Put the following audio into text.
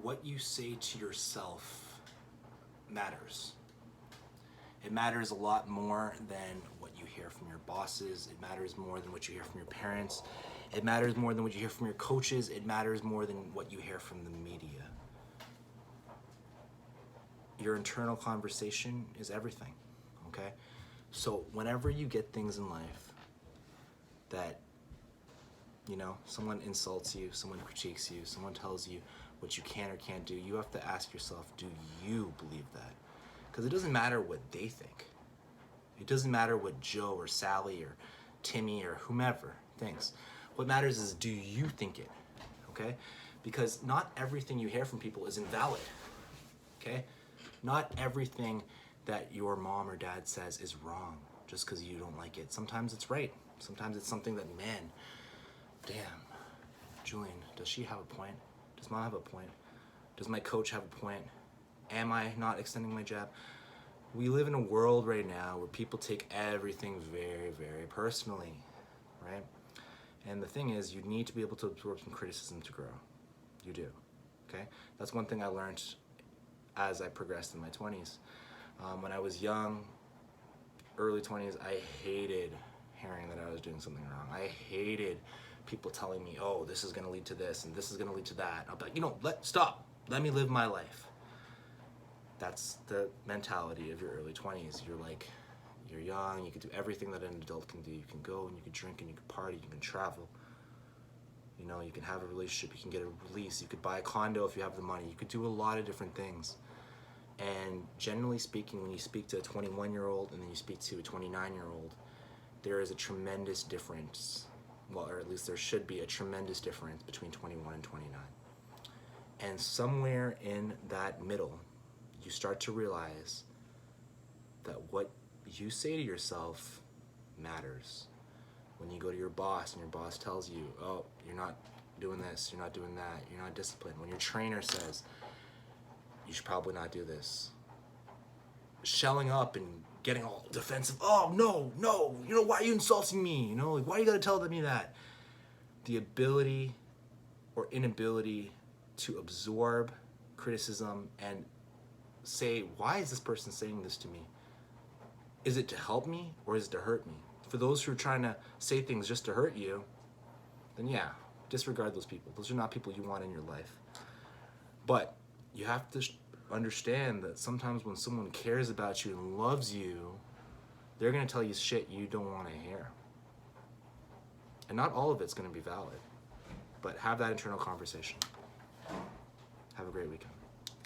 what you say to yourself matters. It matters a lot more than what you hear from your bosses. It matters more than what you hear from your parents. It matters more than what you hear from your coaches. It matters more than what you hear from the media. Your internal conversation is everything, okay? So whenever you get things in life that, you know, someone insults you, someone critiques you, someone tells you what you can or can't do, you have to ask yourself, do you believe that? Because it doesn't matter what they think. It doesn't matter what Joe or Sally or Timmy or whomever thinks. What matters is, do you think it, okay? Because not everything you hear from people is invalid, okay? Not everything that your mom or dad says is wrong just because you don't like it. Sometimes it's right. Sometimes it's something that, man, damn, Julian, does she have a point? Does mom have a point? Does my coach have a point? Am I not extending my jab? We live in a world right now where people take everything very, very personally, right? And the thing is, you need to be able to absorb some criticism to grow. You do, okay? That's one thing I learned as I progressed in my 20s. When I was young, early 20s, I hated hearing that I was doing something wrong. I hated people telling me, oh, this is gonna lead to this and this is gonna lead to that. I'll be like, you know, stop, let me live my life. That's the mentality of your early 20s. You're like, you're young, you can do everything that an adult can do. You can go and you can drink and you can party, you can travel. You know, you can have a relationship, you can get a release, you could buy a condo if you have the money. You could do a lot of different things. And generally speaking, when you speak to a 21-year-old and then you speak to a 29-year-old, there is a tremendous difference, well, or at least there should be a tremendous difference between 21 and 29. And somewhere in that middle, you start to realize that what you say to yourself matters. When you go to your boss and your boss tells you, oh, you're not doing this, you're not doing that, you're not disciplined. When your trainer says, you should probably not do this. Shelling up and getting all defensive, oh, no, you know, why are you insulting me? You know, like, why you gotta tell me that? The ability or inability to absorb criticism and say, why is this person saying this to me? Is it to help me or is it to hurt me? For those who are trying to say things just to hurt you, then yeah, disregard those people. Those are not people you want in your life. But you have to understand that sometimes when someone cares about you and loves you, they're gonna tell you shit you don't wanna hear. And not all of it's gonna be valid, but have that internal conversation. Have a great weekend.